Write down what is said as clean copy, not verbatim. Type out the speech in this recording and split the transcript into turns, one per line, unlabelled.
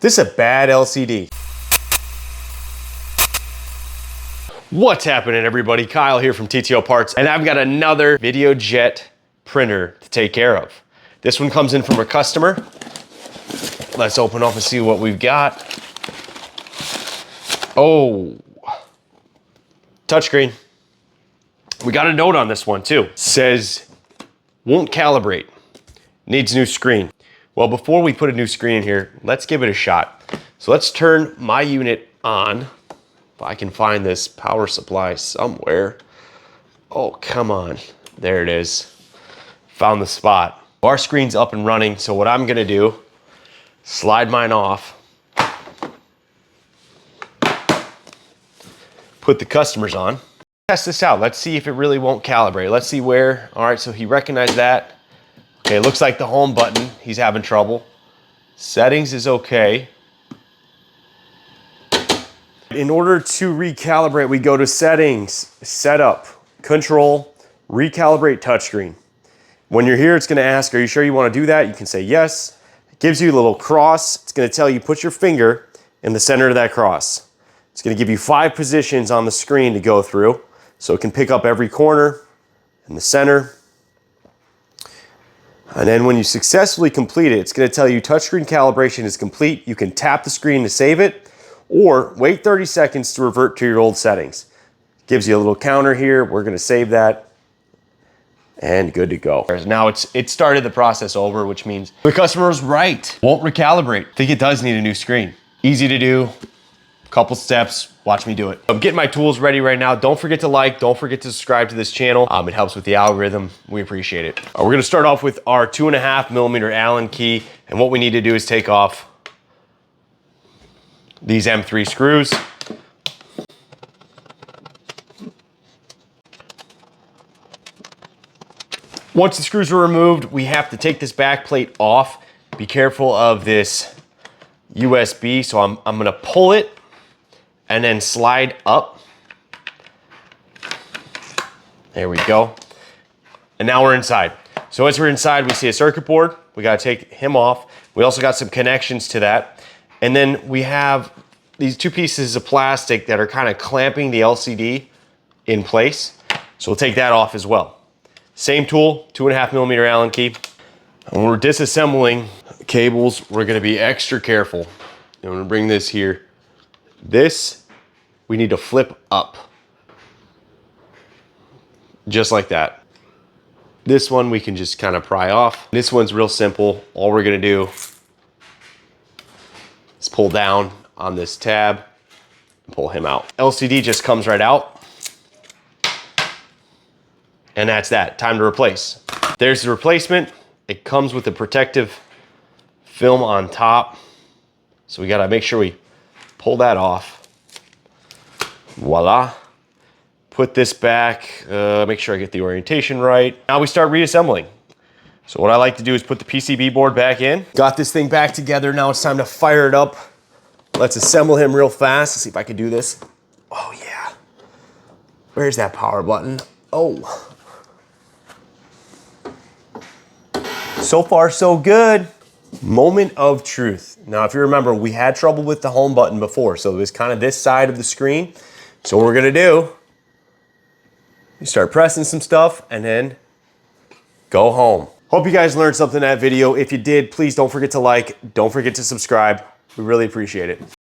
This is a bad LCD. What's happening, everybody? Kyle here from TTOParts, and I've got another Videojet printer to take care of. This one comes in from a customer. Let's open up and see what we've got. Oh, touchscreen. We got a note on this one too. Says, won't calibrate, needs new screen. Well, before we put a new screen in here, let's give it a shot. So let's turn my unit on. If I can find this power supply somewhere. Oh, come on. There it is. Found the spot. Our screen's up and running, so what I'm gonna do, slide mine off, put the customers on. Test this out. Let's see if it really won't calibrate. Let's see where. All right, so he recognized that. Okay, looks like the home button, he's having trouble. Settings is okay. In order to recalibrate, we go to settings, setup, control, recalibrate touchscreen. When you're here, it's gonna ask, are you sure you wanna do that? You can say yes. It gives you a little cross. It's gonna tell you, put your finger in the center of that cross. It's gonna give you 5 positions on the screen to go through. So it can pick up every corner in the center. And then when you successfully complete it, it's gonna tell you touchscreen calibration is complete. You can tap the screen to save it, or wait 30 seconds to revert to your old settings. Gives you a little counter here. We're gonna save that and good to go. Now it started the process over, which means the customer was right. Won't recalibrate. I think it does need a new screen. Easy to do, couple steps, watch me do it. I'm getting my tools ready right now. Don't forget to like, don't forget to subscribe to this channel. It helps with the algorithm. We appreciate it. We're gonna start off with our 2.5mm Allen key. And what we need to do is take off these M3 screws. Once the screws are removed, we have to take this back plate off. Be careful of this USB. So I'm gonna pull it and then slide up. There we go. And now we're inside. So as we're inside, we see a circuit board. We gotta take him off. We also got some connections to that. And then we have these 2 pieces of plastic that are kind of clamping the LCD in place. So we'll take that off as well. Same tool, 2.5mm Allen key. And when we're disassembling cables, we're gonna be extra careful. I'm gonna bring this here. This, we need to flip up. Just like that. This one we can just kind of pry off. This one's real simple. All we're gonna do is pull down on this tab and pull him out. LCD just comes right out. And that's that, time to replace. There's the replacement. It comes with a protective film on top. So we gotta make sure we pull that off. Voila. Put this back, make sure I get the orientation right. Now we start reassembling. So what I like to do is put the PCB board back in. Got this thing back together, now it's time to fire it up. Let's assemble him real fast. Let's see if I can do this. Oh yeah. Where's that power button? Oh. So far, so good. Moment of truth. Now, if you remember, we had trouble with the home button before, so it was kind of this side of the screen. So what we're gonna do, you start pressing some stuff and then go home. Hope you guys learned something in that video. If you did, please don't forget to like, don't forget to subscribe. We really appreciate it.